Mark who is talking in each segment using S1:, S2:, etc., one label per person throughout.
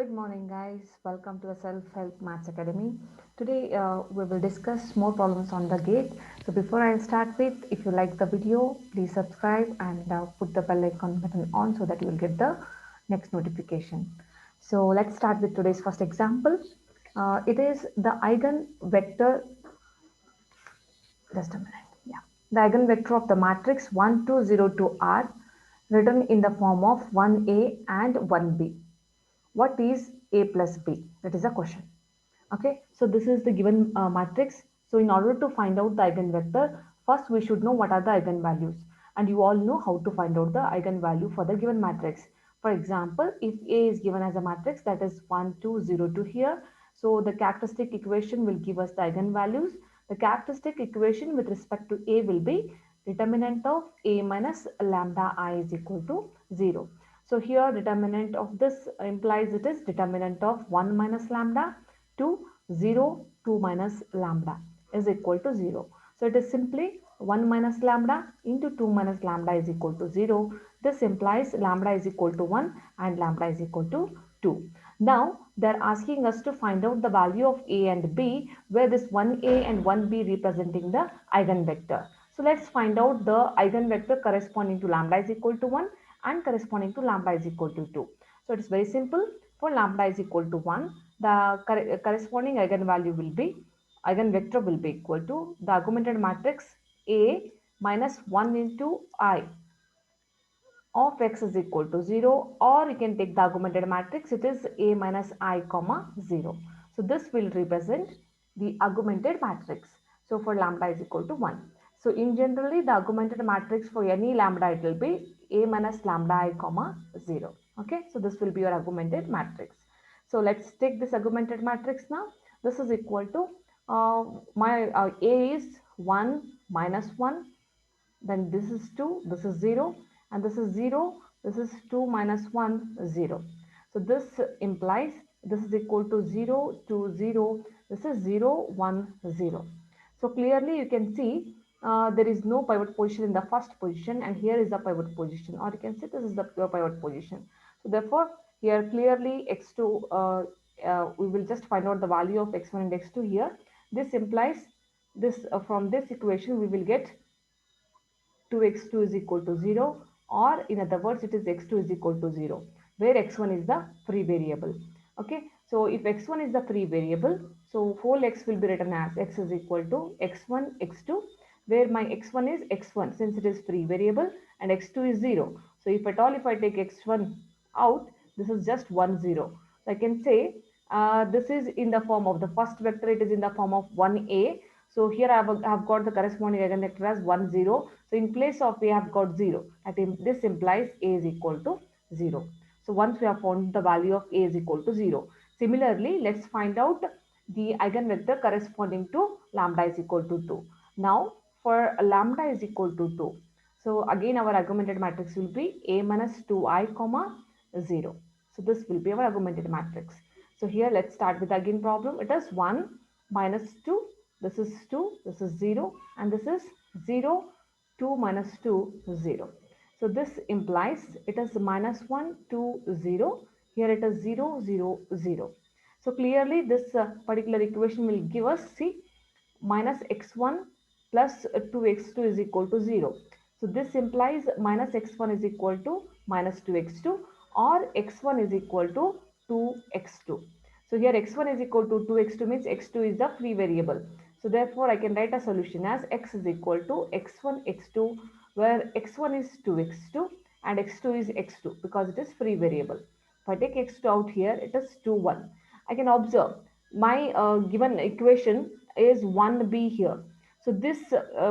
S1: Good morning, guys. Welcome to the Self Help Maths Academy. Today, we will discuss more problems on the gate. So, before I start with, if you like the video, please subscribe and put the bell icon button on so that you will get the next notification. So, let's start with today's first example. It is the eigenvector. Just a minute. Yeah, the eigenvector of the matrix 1, 2, 0 to R, written in the form of 1a and 1b. What is a plus b? That is a question. Okay, so this is the given matrix. So in order to find out the eigenvector, first we should know what are the eigenvalues, and you all know how to find out the eigenvalue for the given matrix. For example, if A is given as a matrix, that is 1 2 0 to here, so the characteristic equation will give us the eigenvalues. The characteristic equation with respect to A will be determinant of A minus lambda I is equal to 0. So here determinant of this implies it is determinant of 1 minus lambda to 0, 2 minus lambda is equal to 0. So it is simply 1 minus lambda into 2 minus lambda is equal to 0. This implies lambda is equal to 1 and lambda is equal to 2. Now they are asking us to find out the value of A and B, where this 1A and 1B representing the eigenvector. So let's find out the eigenvector corresponding to lambda is equal to 1 and corresponding to lambda is equal to 2. So it is very simple. For lambda is equal to 1, the corresponding eigenvector will be equal to the augmented matrix A minus 1 into I of x is equal to 0, or you can take the augmented matrix, it is A minus I comma 0. So this will represent the augmented matrix. So for lambda is equal to 1. So in generally the augmented matrix for any lambda it will be A minus lambda I comma 0. Okay, so this will be your augmented matrix. So let's take this augmented matrix now. This is equal to my A is 1 minus 1, then this is 2, this is 0, and this is 0, this is 2 minus 1, 0. So this implies this is equal to 0, 2, 0, this is 0, 1, 0. So clearly you can see there is no pivot position in the first position, and here is the pivot position, or you can say this is the pure pivot position. So therefore here clearly x2, we will just find out the value of x1 and x2 here. This implies this, from this equation we will get 2x2 is equal to 0, or in other words it is x2 is equal to 0, where x1 is the free variable. Okay, so if x1 is the free variable, so whole x will be written as x is equal to x1 x2, where my x1 is x1 since it is free variable, and x2 is 0. So if at all if I take x1 out, this is just 1 0. So I can say this is in the form of the first vector, it is in the form of 1a. So here I have got the corresponding eigenvector as 1 0. So in place of a I have got 0. This implies a is equal to 0. So once we have found the value of a is equal to 0. Similarly, let's find out the eigenvector corresponding to lambda is equal to 2. Now for lambda is equal to 2. So again our augmented matrix will be a minus 2i comma 0. So this will be our augmented matrix. So here let's start with the again problem. It is 1 minus 2, this is 2, this is 0, and this is 0, 2 minus 2, 0. So this implies it is minus 1, 2, 0. Here it is 0, 0, 0. So clearly this particular equation will give us, see, minus x1 plus 2x2 is equal to 0. So this implies minus x1 is equal to minus 2x2, or x1 is equal to 2x2. So here x1 is equal to 2x2 means x2 is the free variable. So therefore I can write a solution as x is equal to x1 x2, where x1 is 2x2 and x2 is x2 because it is free variable. If I take x2 out here, it is 2 1. I can observe my given equation is 1b here. So this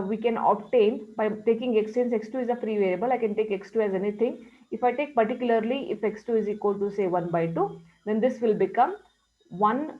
S1: we can obtain by taking x, since x2 is a free variable, I can take x2 as anything. If I take particularly if x2 is equal to say 1 by 2, then this will become 1,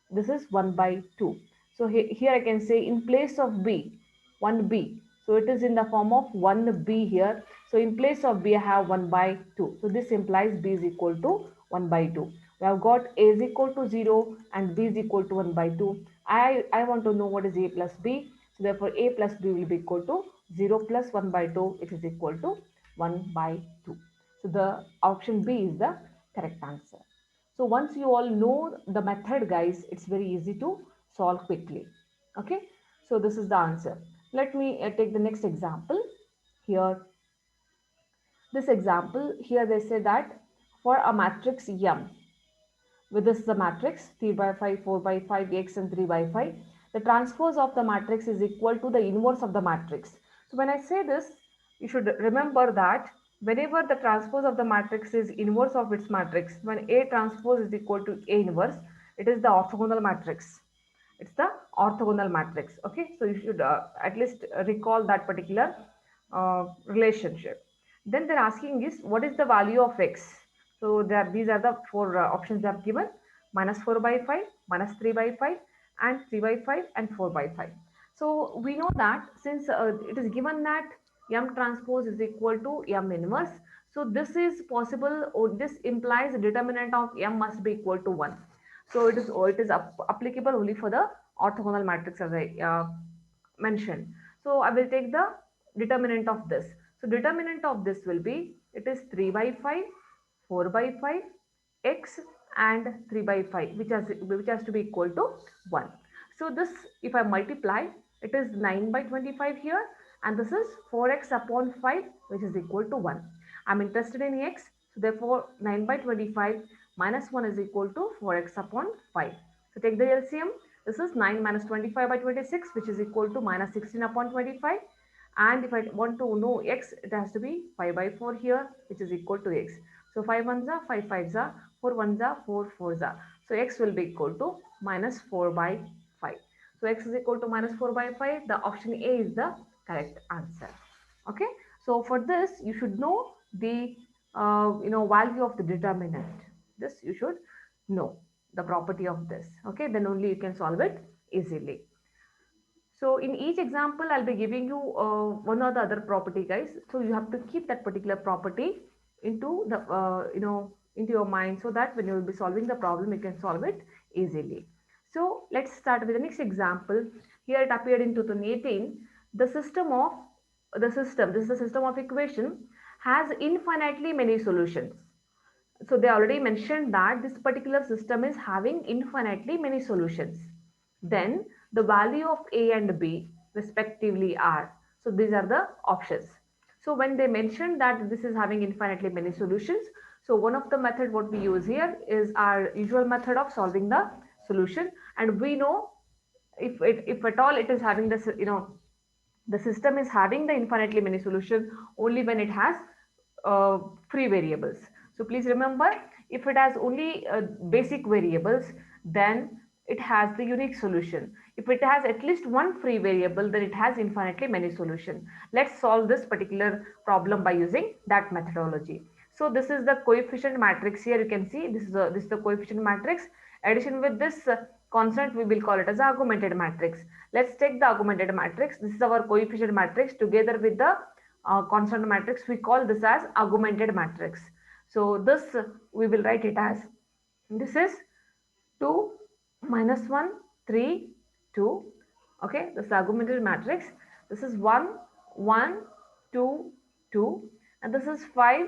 S1: this is 1 by 2. So here I can say in place of b, 1b. So it is in the form of 1b here. So in place of b I have 1 by 2. So this implies b is equal to 1 by 2. We have got a is equal to 0 and b is equal to 1 by 2. I want to know what is a plus b. So therefore a plus b will be equal to 0 plus 1 by 2, which is equal to 1 by 2. So the option B is the correct answer. So once you all know the method, guys, it's very easy to solve quickly. Okay, so this is the answer. Let me take the next example. Here, this example, here they say that for a matrix M, with this is the matrix 3 by 5, 4 by 5, x and 3 by 5. The transpose of the matrix is equal to the inverse of the matrix. So when I say this, you should remember that whenever the transpose of the matrix is inverse of its matrix, when A transpose is equal to A inverse, it is the orthogonal matrix. It's the orthogonal matrix. Okay, so you should at least recall that particular relationship. Then they're asking is what is the value of x. So there these are the four options they have given: minus 4 by 5, minus 3 by 5, and 3 by 5, and 4 by 5. So we know that since it is given that m transpose is equal to m inverse, so this is possible, or this implies the determinant of m must be equal to 1. So it is applicable only for the orthogonal matrix, as I mentioned. So I will take the determinant of this. So determinant of this will be, it is 3 by 5, 4 by 5, x and 3 by 5, which has to be equal to 1. So this, if I multiply, it is 9 by 25 here, and this is 4x upon 5, which is equal to 1. I'm interested in x, so therefore 9 by 25 minus 1 is equal to 4x upon 5. So take the LCM. This is 9 minus 25 by 26, which is equal to minus 16 upon 25. And if I want to know x, it has to be 5 by 4 here, which is equal to x. So 5 ones are 5 fives are 4 ones are 4 fours are. So x will be equal to minus 4 by 5. So x is equal to minus 4 by 5. The option A is the correct answer. Okay. So for this, you should know the value of the determinant. This you should know the property of this. Okay. Then only you can solve it easily. So in each example, I'll be giving you one or the other property, guys. So you have to keep that particular property into the into your mind, so that when you will be solving the problem, you can solve it easily. So let's start with the next example. Here it appeared in 2018. The system of the system. This is the system of equation has infinitely many solutions. So they already mentioned that this particular system is having infinitely many solutions. Then the value of A and B respectively are. So these are the options. So when they mentioned that this is having infinitely many solutions, so one of the method what we use here is our usual method of solving the solution. And we know if at all it is having this, the system is having the infinitely many solution only when it has free variables. So please remember, if it has only basic variables, then it has the unique solution. If it has at least one free variable, then it has infinitely many solution. Let's solve this particular problem by using that methodology. So this is the coefficient matrix. Here you can see this is the coefficient matrix. Addition with this constant, we will call it as augmented matrix. Let's take the augmented matrix. This is our coefficient matrix together with the constant matrix. We call this as augmented matrix. So this we will write it as, this is 2 minus 1 3 2. Okay, this is augmented matrix. This is 1 1 2 2, and this is 5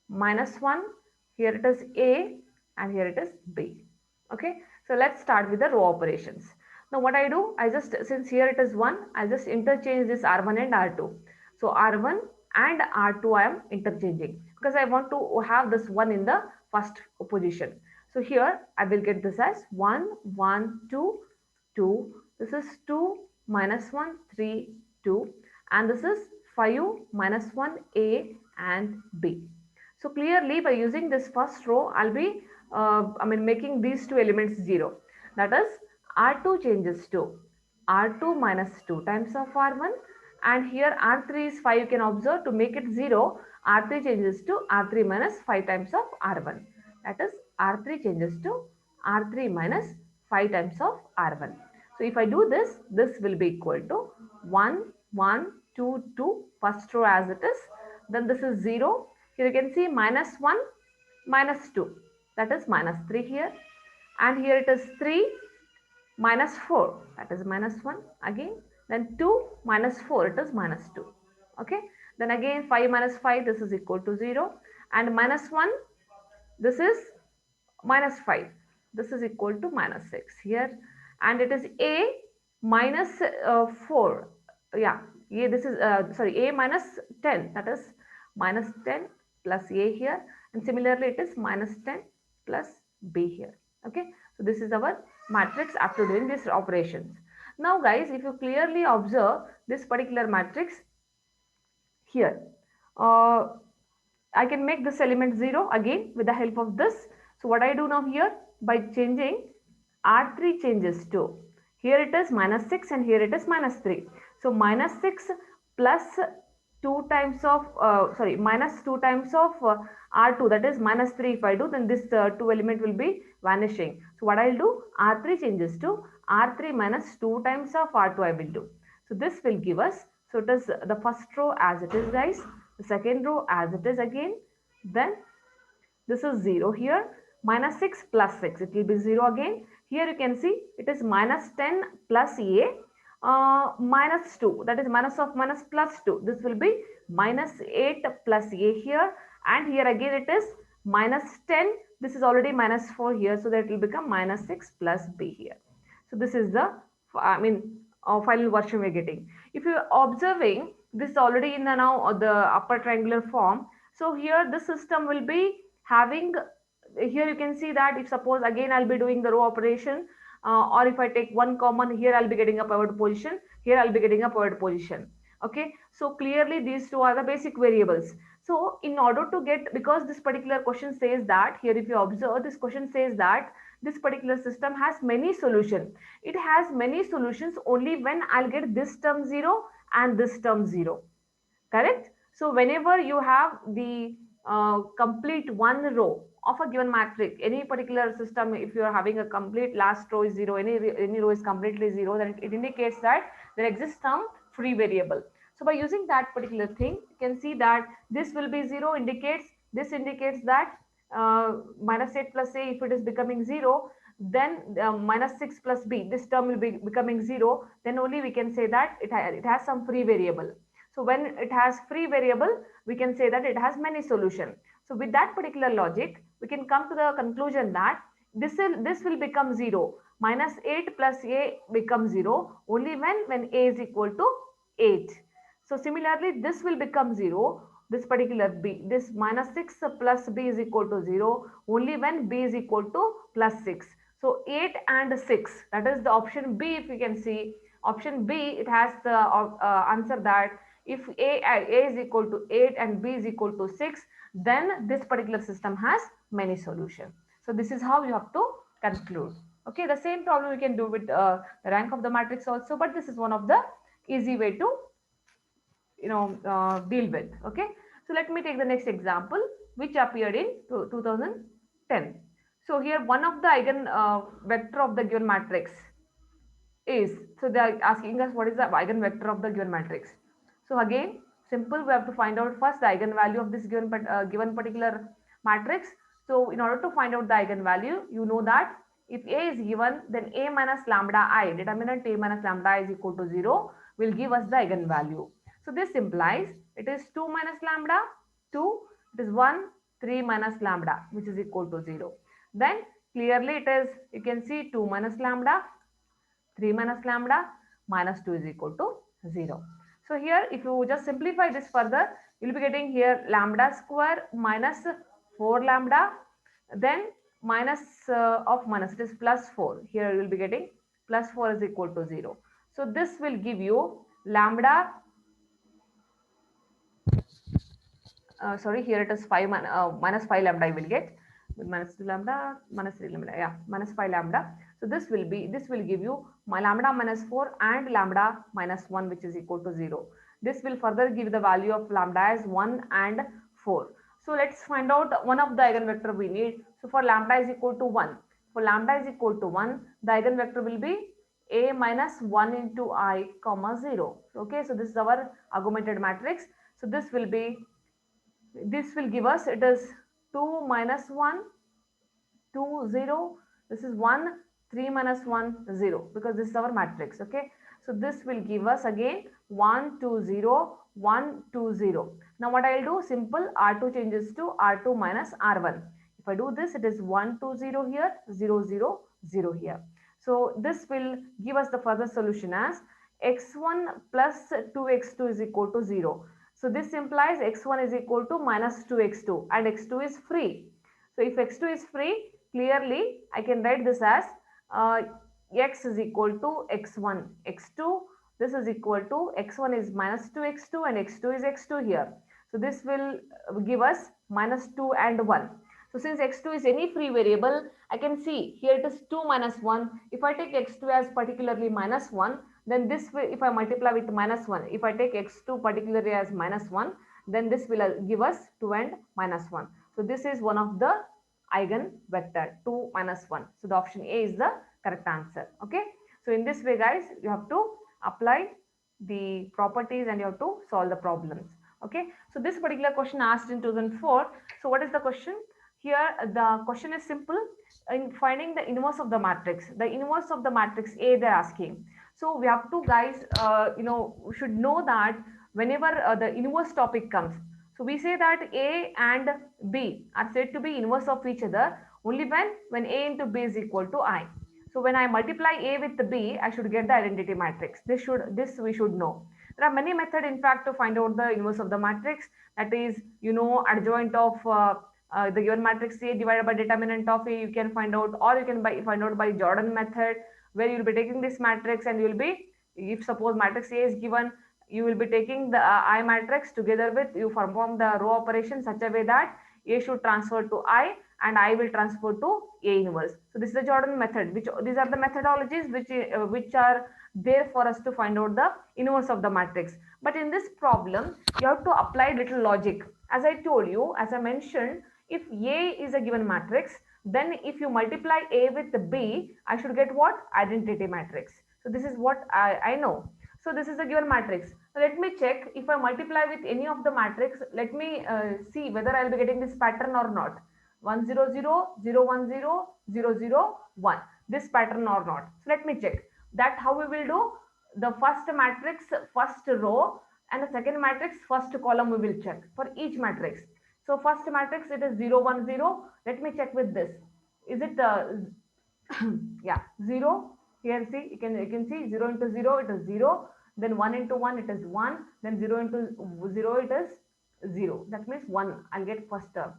S1: minus 1. Here it is A and here it is B. Okay, so let's start with the row operations. Now what I do, I just, since here it is 1, I just interchange this R1 and R2. So R1 and R2 I am interchanging because I want to have this 1 in the first position. So here I will get this as 1 1 2 2. This is 2 minus 1 3 2, and this is 5 minus 1 A and B. So clearly by using this first row, I'll be making these two elements 0. That is, R2 changes to R2 minus 2 times of R1, and here R3 is 5. You can observe, to make it 0, R3 changes to R3 minus 5 times of R1. That is, R3 changes to R3 minus 5 times of R1. So if I do this, this will be equal to 1 1 2 2, first row as it is. Then this is 0. Here you can see minus 1 minus 2, that is minus 3 here, and here it is 3 minus 4, that is minus 1 again, then 2 minus 4, it is minus 2. Okay, then again 5 minus 5, this is equal to 0, and minus 1, this is minus 5. This is equal to minus 6 here, and it is a minus 4. Yeah, a, this is sorry, a minus 10, that is minus 10 plus a here, and similarly it is minus 10 plus b here. Okay, so this is our matrix after doing these operations. Now guys, if you clearly observe this particular matrix here, uh, I can make this element 0 again with the help of this. So what I do now here, by changing R3 changes to, here it is minus 6 and here it is minus 3. So minus 6 plus 2 times of, minus 2 times of R2, that is minus 3 if I do, then this 2 element will be vanishing. So what I'll do, R3 changes to R3 minus 2 times of R2 I will do. So this will give us, so it is the first row as it is guys, the second row as it is again, then this is 0 here, minus 6 plus 6, it will be 0 again. Here you can see it is minus 10 plus a, minus 2, that is minus of minus plus 2, this will be minus 8 plus a here, and here again it is minus 10, this is already minus 4 here, so that will become minus 6 plus b here. So this is the, final version we're getting. If you're observing, this is already in the now the upper triangular form. So here this system will be having, here you can see that if suppose again I'll be doing the row operation, or if I take one common, here I'll be getting a pivot position, here I'll be getting a pivot position. Okay, so clearly these two are the basic variables. So in order to get, because this particular question says that, here if you observe, this question says that this particular system has many solutions. It has many solutions only when I'll get this term 0 and this term 0. Correct? So whenever you have the complete one row of a given matrix, any particular system, if you are having a complete last row is 0, any row is completely 0, then it indicates that there exists some free variable. So by using that particular thing, you can see that this will be 0, indicates, this indicates that minus 8 plus a, if it is becoming 0, then minus 6 plus b, this term will be becoming 0, then only we can say that it has some free variable. So when it has free variable, we can say that it has many solution. So with that particular logic, we can come to the conclusion that this will become 0. Minus 8 plus a becomes 0 only when a is equal to 8. So similarly, this will become 0. This particular b, this minus 6 plus b is equal to 0 only when b is equal to plus 6. So 8 and 6, that is the option B. If you can see option B, it has the answer that if a is equal to 8 and b is equal to 6, then this particular system has many solutions. So this is how you have to conclude. Okay, the same problem we can do with the rank of the matrix also, but this is one of the easy way to deal with. Okay, so let me take the next example which appeared in 2010. So here one of the eigen vector of the given matrix is, so they are asking us what is the eigenvector of the given matrix. So again, simple, we have to find out first the eigenvalue of this given particular matrix. So in order to find out the eigenvalue, you know that if a is given, then a minus lambda I, determinant a minus lambda I is equal to 0, will give us the eigenvalue. So this implies it is 2 minus lambda 2, it is 1 3 minus lambda, which is equal to 0. Then clearly it is, you can see 2 minus lambda 3 minus lambda minus 2 is equal to 0. So here if you just simplify this further, you will be getting here lambda square minus 4 lambda, then minus of minus, it is plus 4. Here you will be getting plus 4 is equal to 0. So this will give you lambda, sorry, here it is 5 minus 5 lambda I will get, minus 2 lambda minus 3 lambda, yeah, minus 5 lambda. So this will give you my lambda minus 4 and lambda minus 1, which is equal to 0. This will further give the value of lambda as 1 and 4. So let's find out one of the eigenvector we need. So for lambda is equal to 1, for lambda is equal to 1, the eigenvector will be a minus 1 into I comma 0. Okay, so this is our augmented matrix. So this will give us, it is 2 minus 1 2 0, this is 1 3 minus 1 0, because this is our matrix. Okay, so this will give us again 1 2 0 1 2 0. Now what I'll do, simple, r2 changes to r2 minus r1. If I do this, it is 1, 2, 0 here, 0, 0, 0 here. So this will give us the further solution as x1 plus 2x2 is equal to 0. So this implies x1 is equal to minus 2x2 and x2 is free. So if x2 is free, clearly I can write this as uh, x is equal to x1, x2. This is equal to x1 is minus 2x2 and x2 is x2 here. So this will give us minus 2 and 1. So since x2 is any free variable, I can see here it is 2 minus 1. If I take x2 as particularly minus 1, then this will, if I multiply with minus 1, if I take x2 particularly as minus 1, then this will give us 2 and minus 1. So this is one of the eigenvector 2 minus 1. So the option A is the correct answer. Okay. So in this way, guys, you have to apply the properties and you have to solve the problems. Okay. So this particular question asked in 2004. So what is the question? Here the question is simple. In finding the inverse of the matrix, the inverse of the matrix A they're asking. So we have to, guys, we should know that whenever the inverse topic comes, so we say that A and B are said to be inverse of each other only when A into B is equal to I. So when I multiply A with B, I should get the identity matrix. This we should know. There are many methods, in fact, to find out the inverse of the matrix. That is, adjoint of the given matrix A divided by determinant of A. You can find out, or you can find out by Jordan method, where you will be taking this matrix and you will be, if suppose matrix A is given, you will be taking the I matrix together with, you perform the row operation such a way that A should transfer to I and I will transfer to A inverse. So this is the Jordan method. These are the methodologies which are there for us to find out the inverse of the matrix. But in this problem, you have to apply little logic. As I told you, as I mentioned, if A is a given matrix, then if you multiply A with B, I should get what? Identity matrix. So this is what I know. So this is a given matrix. So let me check if I multiply with any of the matrix. Let me see whether I will be getting this pattern or not. 1 0 0 0 1 0 0 0 1. This pattern or not. So let me check. That how we will do. The first matrix, first row, and the second matrix, first column we will check for each matrix. So first matrix, it is 0 1 0. Let me check with this. Is it yeah, 0? Here see, you can see 0 into 0, it is 0. Then 1 into 1, it is 1. Then 0 into 0, it is 0. That means 1. I'll get first term.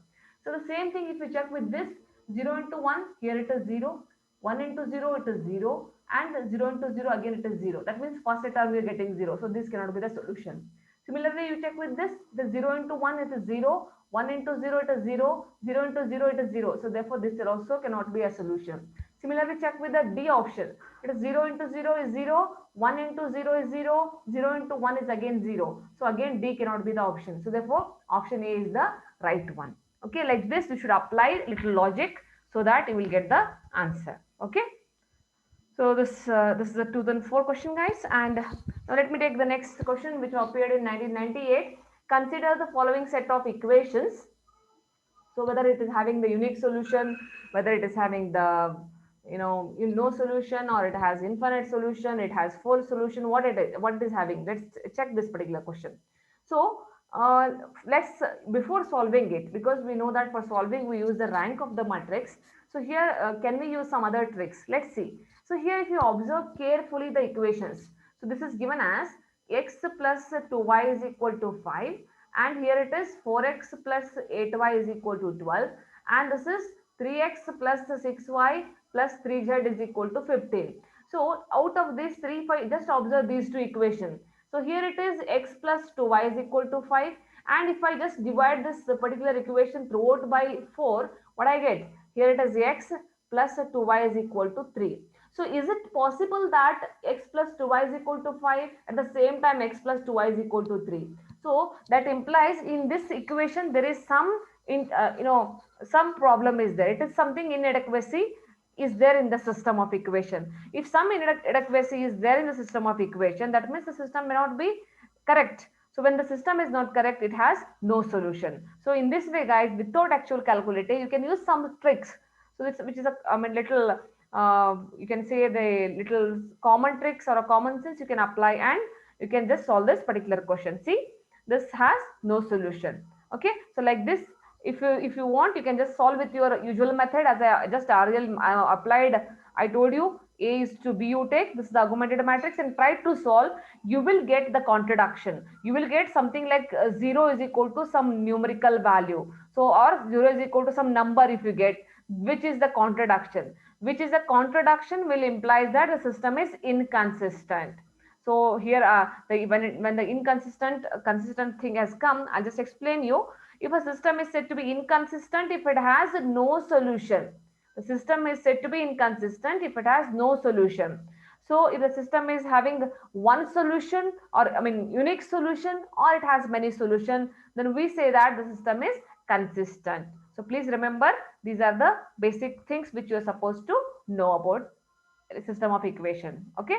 S1: So the same thing if you check with this, 0 into 1, here it is 0. 1 into 0, it is 0. And 0 into 0, again it is 0. That means first term we are getting 0. So this cannot be the solution. Similarly, you check with this, the 0 into 1, it is 0. 1 into 0, it is 0. 0 into 0, it is 0. So therefore, this also cannot be a solution. Similarly, check with the D option. It is 0 into 0 is 0. 1 into 0 is 0. 0 into 1 is again 0. So again, D cannot be the option. So therefore, option A is the right one. Okay, like this, you should apply little logic so that you will get the answer. Okay. So this is a 2004 question, guys. And now let me take the next question, which appeared in 1998. Consider the following set of equations. So whether it is having the unique solution, whether it is having the no solution, or it has infinite solution, it has full solution, what it is having. Let's check this particular question. So let's before solving it, because we know that for solving we use the rank of the matrix. So here can we use some other tricks? Let's see. So here if you observe carefully the equations, so this is given as x plus 2y is equal to 5, and here it is 4x plus 8y is equal to 12, and this is 3x plus 6y plus 3z is equal to 15. So out of these three, just observe these two equations. So here it is x plus 2y is equal to 5, and if I just divide this particular equation throughout by 4, what I get? Here it is x plus 2y is equal to 3. So is it possible that x plus 2y is equal to 5, at the same time x plus 2y is equal to 3? So that implies in this equation there is some some problem is there. It is something inadequacy is there in the system of equation. If some inadequacy is there in the system of equation, that means the system may not be correct. So when the system is not correct, it has no solution. So in this way, guys, without actual calculator, you can use some tricks. So this, which is a little you can say the little common tricks or a common sense you can apply, and you can just solve this particular question. See, this has no solution. Okay, so like this, If you want, you can just solve with your usual method as I just RL applied. I told you A is to B, you take this is the augmented matrix and try to solve. You will get the contradiction. You will get something like 0 is equal to some numerical value. So or 0 is equal to some number if you get, which is the contradiction. Which is the contradiction will implies that the system is inconsistent. So here, when the inconsistent consistent thing has come, I'll just explain you. If a system is said to be inconsistent if it has no solution, the system is said to be inconsistent if it has no solution. So if the system is having one solution, or I mean unique solution, or it has many solution, then we say that the system is consistent. So please remember, these are the basic things which you are supposed to know about system of equation. Okay,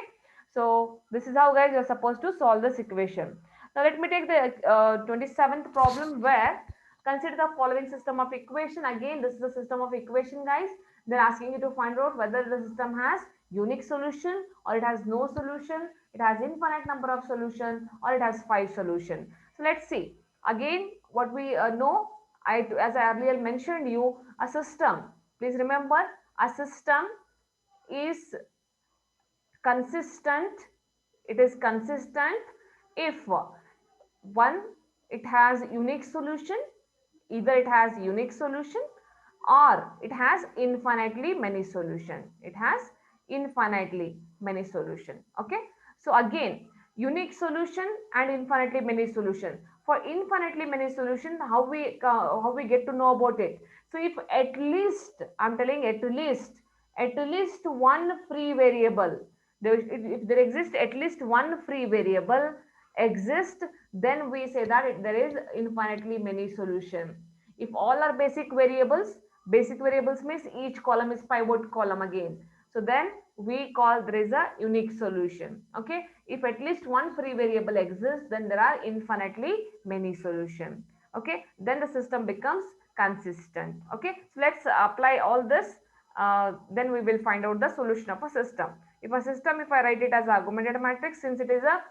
S1: so this is how guys you're supposed to solve this equation. Now let me take the 27th problem, where consider the following system of equation. Again, this is the system of equation guys. They're asking you to find out whether the system has unique solution or it has no solution, it has infinite number of solution, or it has 5 solution. So let's see again what we know. As I earlier mentioned you, a system, please remember, a system is consistent. It is consistent if one, it has unique solution, either it has unique solution or it has infinitely many solution. It has infinitely many solution. Okay, so again, unique solution and infinitely many solution. For infinitely many solution, how we get to know about it? So if at least, I'm telling, at least one free variable, if there exists at least one free variable exist, then we say that there is infinitely many solution. If all are basic variables means each column is pivot column again, so then we call there is a unique solution. Okay, if at least one free variable exists, then there are infinitely many solution. Okay, then the system becomes consistent. Okay, so let's apply all this. Then we will find out the solution of a system. If I write it as augmented matrix, since it is a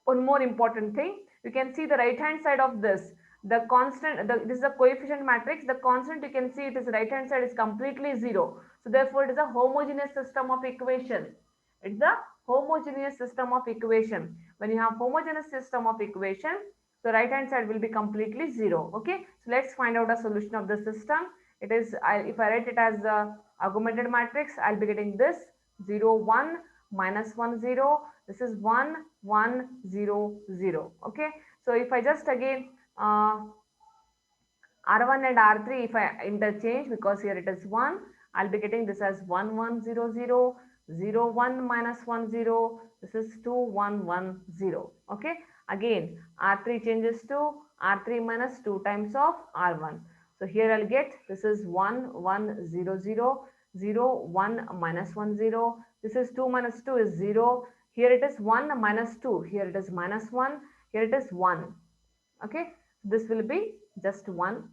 S1: one more important thing, you can see the right hand side of this, the constant, this is a coefficient matrix, the constant you can see it is right hand side is completely 0. So therefore it is a homogeneous system of equation. It's a homogeneous system of equation. When you have homogeneous system of equation, the right hand side will be completely 0. Okay, so let's find out a solution of the system. It is, if I write it as a augmented matrix, I'll be getting this 0 1 minus 1 0. This is 1 1 0 0. Okay, so if I just again R1 and R3, if I interchange, because here it is 1, I'll be getting this as 1 1 0 0 0 1 minus 1 0. This is 2 1 1 0. Okay, again R3 changes to R3 minus 2 times of R1. So here I'll get this is 1 1 0 0 0 1 minus 1 0. This is 2 minus 2 is 0. Here it is 1 minus 2. Here it is minus 1. Here it is 1. Okay, this will be just 1.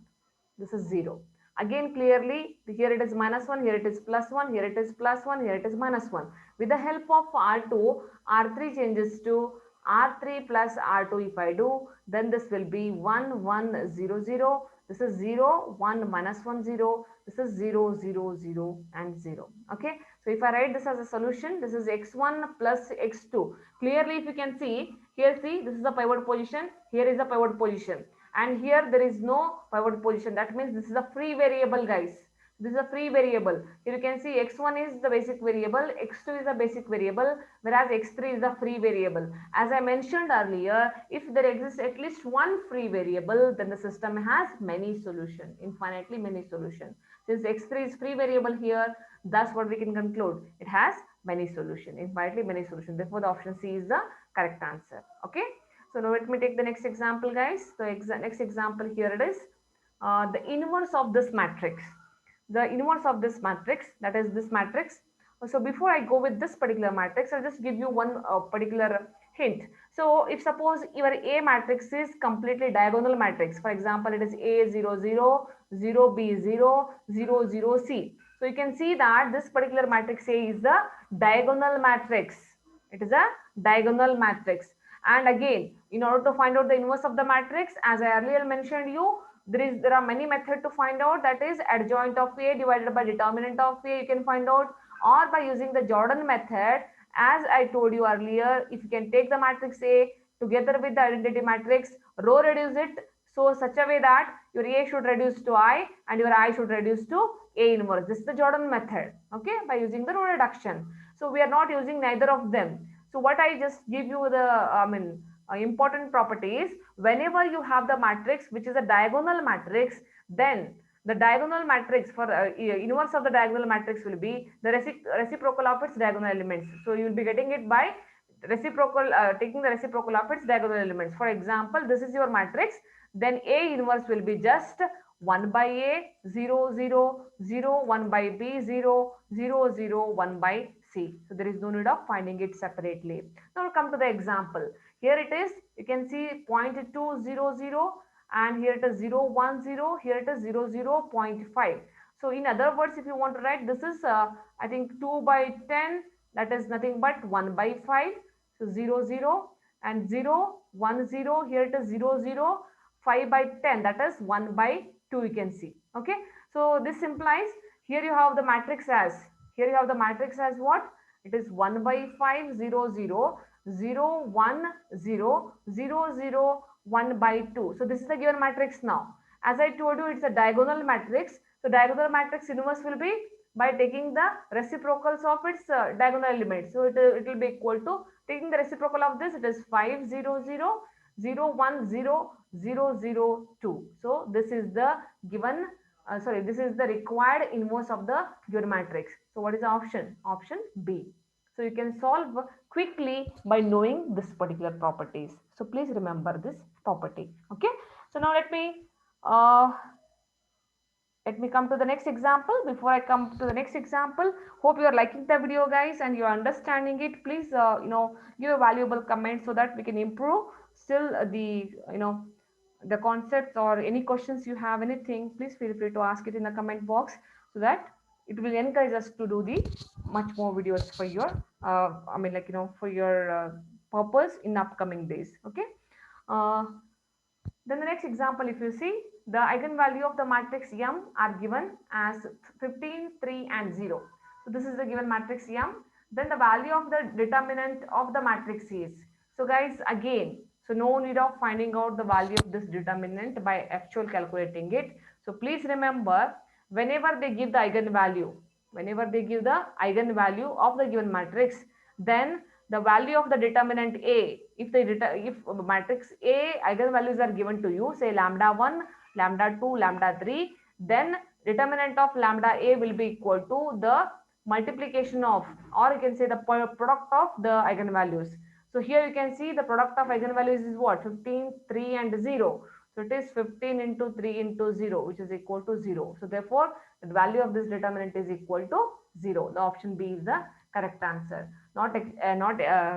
S1: This is 0. Again clearly, here it is minus 1, here it is plus 1, here it is plus 1, here it is minus 1. With the help of R2, R3 changes to R3 plus R2 if I do, then this will be 1 1 0 0. This is 0 1 minus 1 0. This is 0 0 0 and 0. Okay, so if I write this as a solution, this is x1 plus x2. Clearly if you can see, here see, this is the pivot position, here is the pivot position, and here there is no pivot position. That means this is a free variable guys. This is a free variable. Here you can see x1 is the basic variable, x2 is the basic variable, whereas x3 is the free variable. As I mentioned earlier, if there exists at least one free variable, then the system has many solutions, infinitely many solutions. Since x3 is free variable here, that's what we can conclude. It has many solutions, infinitely many solutions. Therefore, the option C is the correct answer. Okay. So now let me take the next example, guys. So next example here it is the inverse of this matrix. The inverse of this matrix, that is this matrix. So before I go with this particular matrix, I'll just give you one particular hint. So if suppose your A matrix is completely diagonal matrix, for example, it is A 0 0 0 B 0 0 0 C. So you can see that this particular matrix A is the diagonal matrix. It is a diagonal matrix. And again, in order to find out the inverse of the matrix, as I earlier mentioned you, there are many methods to find out, that is adjoint of A divided by determinant of A you can find out, or by using the Jordan method. As I told you earlier, if you can take the matrix A together with the identity matrix, row reduce it so such a way that your A should reduce to I and your I should reduce to A inverse. This is the Jordan method, okay, by using the row reduction. So we are not using neither of them. So what I just give you the important properties, whenever you have the matrix which is a diagonal matrix, then the diagonal matrix for inverse of the diagonal matrix will be the reciprocal of its diagonal elements. So you will be getting it by reciprocal, taking the reciprocal of its diagonal elements. For example, this is your matrix, then A inverse will be just 1 by A, 0, 0, 0, 1 by B, 0, 0, 0, 1 by C. So there is no need of finding it separately. Now we'll come to the example. Here it is, you can see 0.200, and here it is 0.10, here it is 0.5. So in other words, if you want to write, this is I think 2 by 10, that is nothing but 1 by 5. So 0, 0 and 0, 1, 0, here it is 0, 0, 5 by 10, that is 1 by 2 you can see. Okay. So this implies here you have the matrix as, here you have the matrix as what? It is 1 by 5, 0, 0, 0, 1, 0, 0, 0, 1 by 2. So this is the given matrix now. As I told you, it's a diagonal matrix. So diagonal matrix inverse will be by taking the reciprocals of its diagonal elements. So it will be equal to, taking the reciprocal of this, it is 5, 0, 0, 0, 1, 0, 0, 0, 2. So this is the given, this is the required inverse of the given matrix. So what is the option? Option B. So you can solve quickly by knowing this particular properties. So please remember this property. Okay. So now uh, let me come to the next example. Before I come to the next example, hope you are liking the video, guys, and you are understanding it. Please give a valuable comment so that we can improve still the the concepts, or any questions you have, anything, please feel free to ask it in the comment box, so that it will encourage us to do the much more videos for your for your purpose in upcoming days. Okay. uh, then the next example, if you see, the eigenvalue of the matrix M are given as 15, 3 and 0. So this is the given matrix M. Then the value of the determinant of the matrix is. So guys, again, so no need of finding out the value of this determinant by actual calculating it. So please remember, whenever they give the eigenvalue, whenever they give the eigenvalue of the given matrix, then the value of the determinant A, if matrix A eigenvalues are given to you, say lambda 1, lambda 2, lambda 3, then determinant of lambda A will be equal to the multiplication of, or you can say the product of the eigenvalues. So here you can see the product of eigenvalues is what? 15, 3 and 0. So it is 15 into 3 into 0, which is equal to 0. So therefore, the value of this determinant is equal to 0. The option B is the correct answer. Not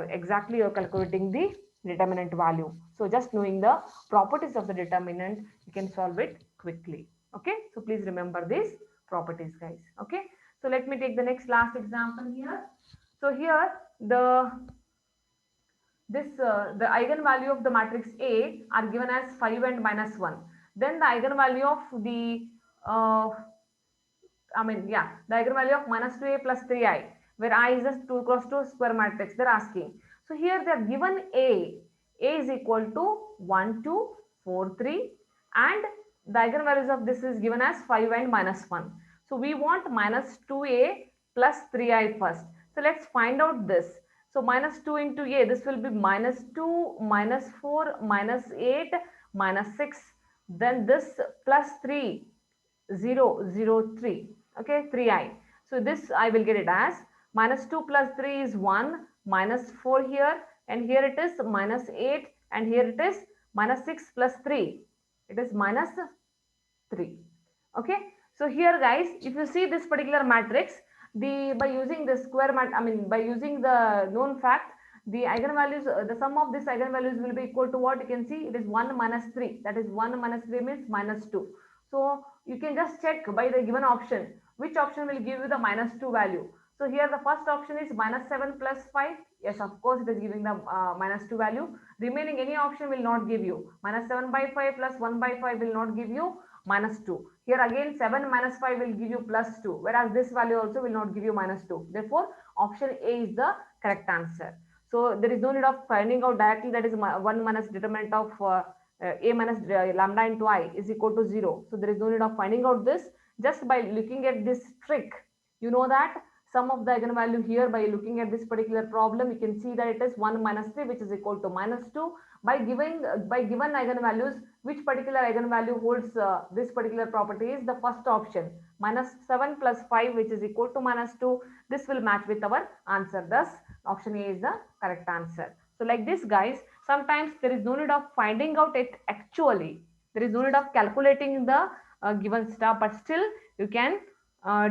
S1: exactly you're calculating the determinant value. So just knowing the properties of the determinant, you can solve it quickly. Okay. So please remember these properties, guys. Okay. So let me take the next last example here. So here the eigenvalue of the matrix A are given as 5 and minus 1. Then the eigenvalue of the uh, the eigenvalue of minus 2A plus 3I, where I is a 2 cross 2 square matrix, they're asking. So here they are given A is equal to 1, 2, 4, 3, and the eigenvalues of this is given as 5 and minus 1. So we want minus 2A plus 3I first. So let's find out this. So minus 2 into A, this will be minus 2, minus 4, minus 8, minus 6. Then this plus 3, 0, 0, 3. Okay, 3I. So this I will get it as minus 2 plus 3 is 1, minus 4 here, and here it is minus 8, and here it is minus 6 plus 3. It is minus 3. Okay. So here, guys, if you see this particular matrix, by using the square by using the known fact, the eigenvalues, the sum of this eigenvalues will be equal to what? You can see it is 1 minus 3. That is 1 minus 3 means minus 2. So you can just check by the given option which option will give you the minus 2 value. So here the first option is minus 7 plus 5. Yes, of course it is giving the minus 2 value. Remaining any option will not give you. Minus 7 by 5 plus 1 by 5 will not give you minus 2. Here again 7 minus 5 will give you plus 2, whereas this value also will not give you minus 2. Therefore, option A is the correct answer. So there is no need of finding out directly, that is 1 minus determinant of a minus lambda into I is equal to 0. So there is no need of finding out this. Just by looking at this trick, you know that sum of the eigenvalue here, by looking at this particular problem, you can see that it is 1 minus 3, which is equal to minus 2. By given eigenvalues, which particular eigenvalue holds this particular property is the first option, minus 7 plus 5, which is equal to minus 2. This will match with our answer. Thus, option A is the correct answer. So like this, guys, sometimes there is no need of finding out it actually. There is no need of calculating the given stuff, but still you can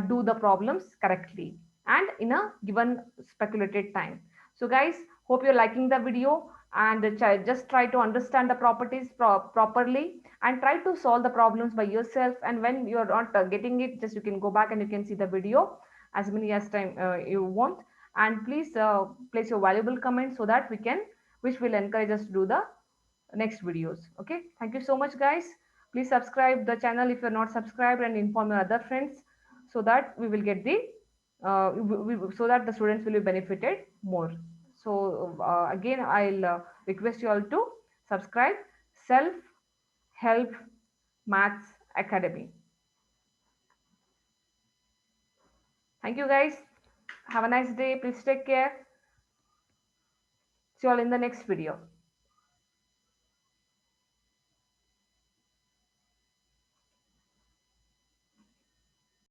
S1: do the problems correctly and in a given speculated time. So guys, hope you're liking the video, and just try to understand the properties properly and try to solve the problems by yourself. And when you're not getting it, just you can go back and you can see the video as many as time you want. And please place your valuable comments so that we can, which will encourage us to do the next videos. Okay, thank you so much, guys. Please subscribe the channel if you're not subscribed, and inform your other friends so that we will get the so that the students will be benefited more. So again, I'll request you all to subscribe Self Help Maths Academy. Thank you, guys. Have a nice day. Please take care. See you all in the next video.